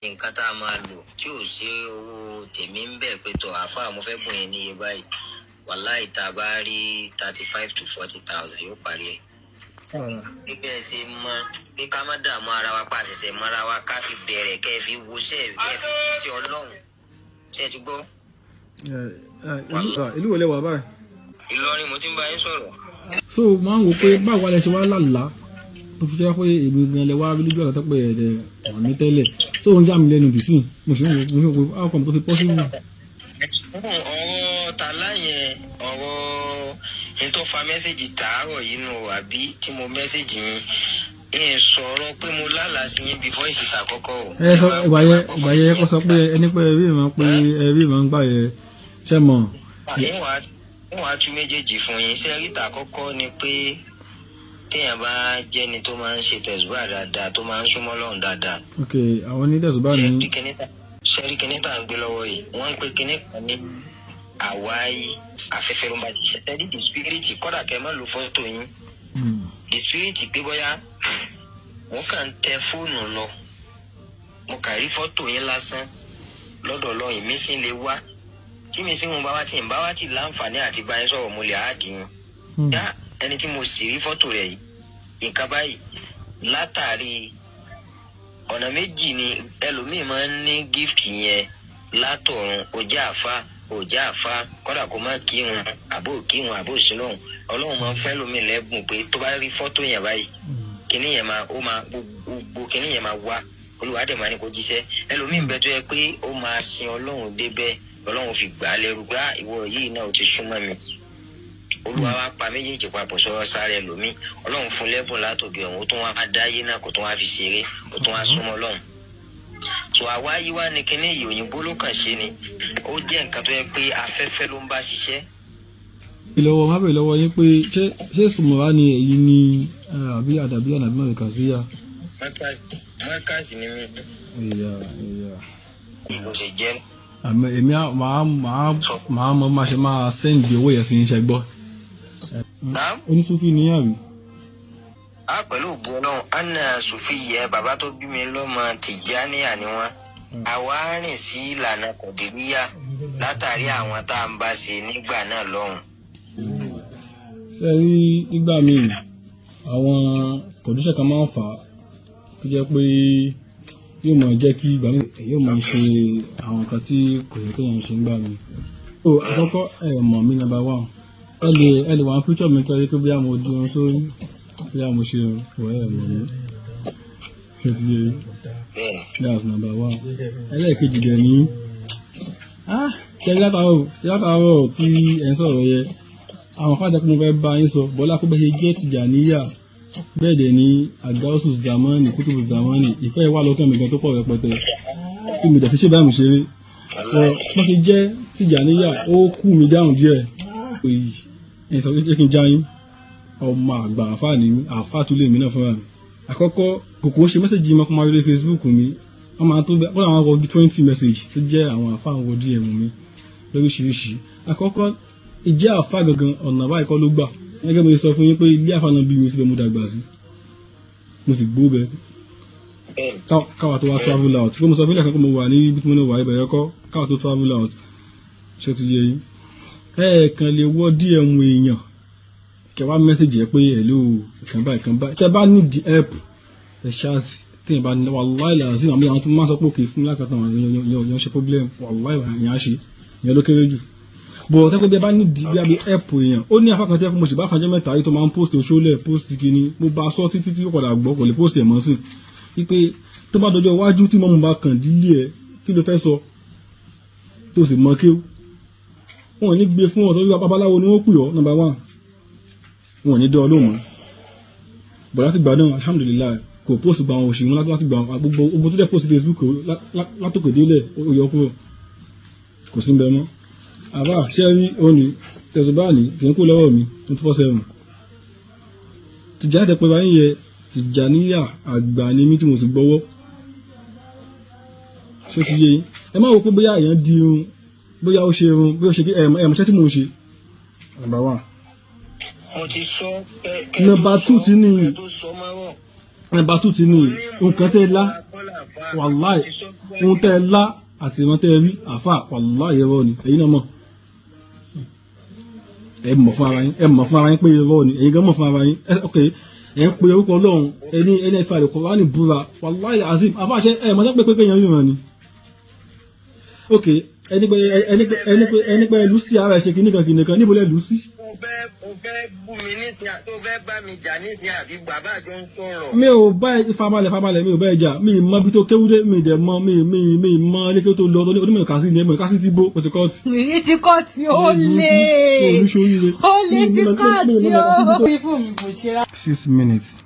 nǹkan tá a máa lò tí ò sí owó tèmi ń bẹ̀ pé tó àáfàá mo fẹ́ bùn yẹn ní iye báyìí wàláì tá a bá rí 35,000 to 40,000 yóò parí ẹ̀. bíbẹ̀ ṣe mọ pé ká má dààmú ara wa pa àṣẹṣẹ mọ́ra wa ká fi bẹ̀rẹ̀ kẹ́ ẹ fi wọṣẹ́ kẹ́ ẹ fi ṣe ọlọ́run ṣe ti gbọ́. ìlú wo lẹ wà báyìí. Ìlọrin mo ti ń bá yín sọ̀rọ̀. so máa ń wò pé báwo lẹ ṣe wá lálàá tó fi jẹ́ pé èmi gan lẹ wá rí lójú ọ̀rọ̀ tó pé ẹ̀ẹ́dẹ̀ wà ní tẹ́lẹ̀ tó ń já mi lẹ́nu dì sí mo ṣe ń wò pé àwọn kan tó fi pọ́ sí mi. ọ̀rọ̀ tàlá yẹn ọ̀rọ̀ yẹn tó fa mẹ́sẹ̀gì tààrọ̀ yìí nù àbí tí mo mẹ́sẹ̀gì yẹn sọ̀rọ̀ pé mo lálàá sí yín bí fọ́ìsì tà kọ́kọ́ o. ẹ sọ ìgbà yẹn kọ́ sọ pé ẹni pé ẹbí ìmọ̀ ń gbà yẹ ṣẹ́ mọ̀. wọ́n á tú méjèèjì fún yín sẹ́ríta kọ́kọ́ ni pé téèyàn bá jẹ́ni tó máa ń ṣe tẹ̀sùbà dáadáa tó máa ń súnmọ́ lọ́hùn dáadáa. ok àwọn ní tẹ̀sùbà ní. ṣẹ́rí kinní tá à ń gbé lọ́wọ́ yìí wọ́n ń pe kinní kan ní àwáyé afẹ́fẹ́ ló ń bá ṣiṣẹ́ tẹ́lí the spirit kọ́dà kẹ́ ẹ má lo fọ́tò yín. the spirit pé bóyá wọ́n kàn ń tẹ fóònù lọ mo kàn rí fọ́tò yín lásán lọ́dọ̀ lọ ìmísí lè wá tí mi sí wọn bá wá tí ń bá wá tí láǹfààní àti báyìí sọ̀rọ̀ mo lè áàdì yín. yá ẹni tí mo sì rí fọ́tò rẹ̀ yìí nǹkan báyìí látàrí ọ̀nà méjì ni ẹlòmíì máa ń ní gift yẹn látọ̀run òjá àfa kọ́dà kó má kírun àbò sílọ́hùn ọlọ́run máa ń fẹ́ lómi lẹ́bùn pé tó bá rí fọ́tò yẹn báyìí kíní yẹn máa gbogbo kíní yẹn máa wá olùwádìí máa ní kó jíṣẹ́ ẹlòmíì ń bẹ tó yẹ pé ó máa sin ọlọ́run débẹ̀ ọlọ́run fi gbà á lẹ́rù pé ìwọ yìí náà ó ti súnmọ́ mi olúwa wa pa méjèèjì papọ̀ sọ́wọ́ sáré lómi ọlọ́run fún lẹ́bùn látòbí ọ̀hún ó tún wá dáyé náà kó tún wá fi ṣeré ó tún wá súnmọ́ ọlọ́run. tó àwa yìí wá ní kíní yìí òyìnbó ló kàn ṣe ni ó jẹ́ nǹkan tó yẹ pé afẹ́fẹ́ ló ń bá ṣiṣẹ́. ìlọ́wọ́ má bẹ̀rẹ̀ lọ́wọ́ yín pé ṣé sùmùrà ni èyí ni àbí àdàbí ànàbí náà kà sí yá. mákàtí ni mí. ìlú ṣe jẹ́. àmọ́ èmi máa mọ máa ṣe máa sẹ́ǹdì owó yẹn sí iṣẹ́ gbọ́. oníṣúfì ní àbí. a pẹ̀lú ògbó náà anna sufi yẹ bàbá tó bí mi lọ́mọ tìjáníyà ni wọ́n àwa rìn sí ìlànà kọ̀dìríyà látàrí àwọn tá à ń bá ṣe nígbà náà lọ́hùn. ṣe rí nígbà míì àwọn kọ̀díṣẹ̀ kan máa ń fà á tó jẹ́ pé yóò máa jẹ́ kí ìgbà míì yóò máa ṣe àwọn nǹkan tí kò yẹ kéèyàn ṣe nígbà míì. o àkọ́kọ́ ẹ mọ̀ mí number one ẹ lè wà ní píṣọ̀ mi kẹ́rí pé bóyá mo di ohun sórí bóyá mo ṣe ọ̀ ẹ̀ mọ̀ mí ṣe ti yẹ that's number one. ẹlẹ́ẹ̀kejì dẹ̀ ní ṣe látàárọ̀ tí ẹ̀ ń sọ̀rọ̀ yẹ àwọn fàájà pé mo fẹ́ bá yín sọ bọ́lá kó bẹ́ ṣe jẹ́ Tìjàníyà bẹ́ẹ̀ dẹ̀ ní àgáwọ́sù zamani kútùbù zamani ìfẹ́ wà lọ́kàn mi gan tó pọ̀ rẹpẹtẹ tí mo dẹ̀ fi ṣe báyìí mo ṣeré wọ́n ṣe jẹ́ Tìjàníyà ó kú mi dáhùn díẹ̀ ẹ̀yìn sọ pé kí n já yín ọmọ àgbà àfáà ní àfáà tó lè mí náà fúnra mi. àkọ́kọ́ kòkó ṣe mẹ́sẹ̀jì mọ́kànlá lórí Facebook mi wọ́n máa tó bẹ́ẹ̀ wọ́n àwọn wọ 20 message tó jẹ́ àwọn àfáà wọ DM mi lóríṣiríṣi. àkọ́kọ́ ìjẹ́ àfáà gangan ọ̀nà báyìí kọ́ ló gbà gẹ́gẹ́ bí mo sọ fún yín pé ilé àfáà náà bí mi síbẹ̀ mo dàgbà sí mo sì gbó bẹ́ẹ̀ káwa tó wá travel out pé mo sọ fún ilé àkọ́kọ́ mo wà ní ibi tí mo wà ibẹ̀ kọ́ káwa tó travel out ṣé ti yẹ yín ẹ̀ẹ̀kan lè wọ́ DM èèyàn kẹwàá mẹ́sẹ̀jì ẹ pé hello ìkan báyìí tẹ bá need help ẹ ṣáàsì téèyàn bá ní wàláì làásì àmì àwọn tó máa sọ pé òkè fún lákàtà àwọn èèyàn ṣe problem wàláì èèyàn á ṣe ìyẹn ló kéré jù bọ̀ tẹ́kọ̀ bí ẹ bá need bí abẹ́ help èèyàn ó ní afákan tẹ́kọ̀ mo sì bá fàájẹ́ mẹ́ta yìí tó máa ń post oṣoolẹ̀ post kìíní mo bá sọ títí tí ó padà gbọ́ kò lè post ẹ̀ mọ́ sí wípé tó bá dọjọ́ iwájú tí mọ́mú bá kàn dílé ẹ kí ló fẹ́ sọ tó sì mọ kéw wọn ò ní gbé fún ọ̀tọ́ wíwá babaláwo ni wọ́n pè ọ́ number one wọn ò ní dán ọlọ́mọ bọ̀ láti gbà náà alhamdulilayi kò post gba àwọn òṣèlú láti gba gbogbo tó dẹ̀ post Facebook látòkè délẹ̀ ó yọ kúrò kò sí bẹ́ẹ̀ mọ́ àbá ṣe rí òní tẹ̀sùbá ní kì í kó lọ́wọ́ mi 24/7 Tìjàní tẹ̀pẹ́ báyìí yẹ Tìjàníyà àgbà ni mí tí mo sì gbọ́wọ́ ṣé ti yé ẹ má wo pé bóyá èèyàn di irun bóyá ó ṣe irun bóyá ó ṣe ẹ̀mọ̀ṣẹ́ tí mò ń ṣe number one. mo ti sọ pé number two ti ní Number 2 ti ní nǹkan tẹ́ lá wàláì ohun tẹ́ lá àti ìran tẹ́ rí àfà wàláì irọ́ ni ẹ̀yin náà mọ̀ ẹ mọ̀ fún ara yín pé irọ́ ni ẹ̀yin gan mọ̀ fún ara yín ok ẹ̀ ń pe orúkọ Ọlọ́run ẹni ẹ̀fà lè kọ́ wá ní búra wàláì azim àfà ṣe ẹ̀ mọ̀ pé kéèyàn ríran ni ok ẹni pé Lucy ara ẹ̀ ṣe kìnnìkan níbo lẹ́ Lucy. o fẹ́ bú mi nísìnyí tó fẹ́ bá mi jà nísìnyí àbí bàbá àjọ ń sọ̀rọ̀. mi ò bá ẹ famalẹ̀ mi ò bá ẹ jà mi mọ ibi tó kéwúdé mi dẹ̀ mọ mi mọ ilé tó lọ onímọ̀ ìkásí ni ẹ̀mọ̀ ìkásí ti bó o ti kọ́ọ̀tì. mi ti kọ́ọ̀tì ó lè ti kọ́ọ̀tì ó. 6 minutes.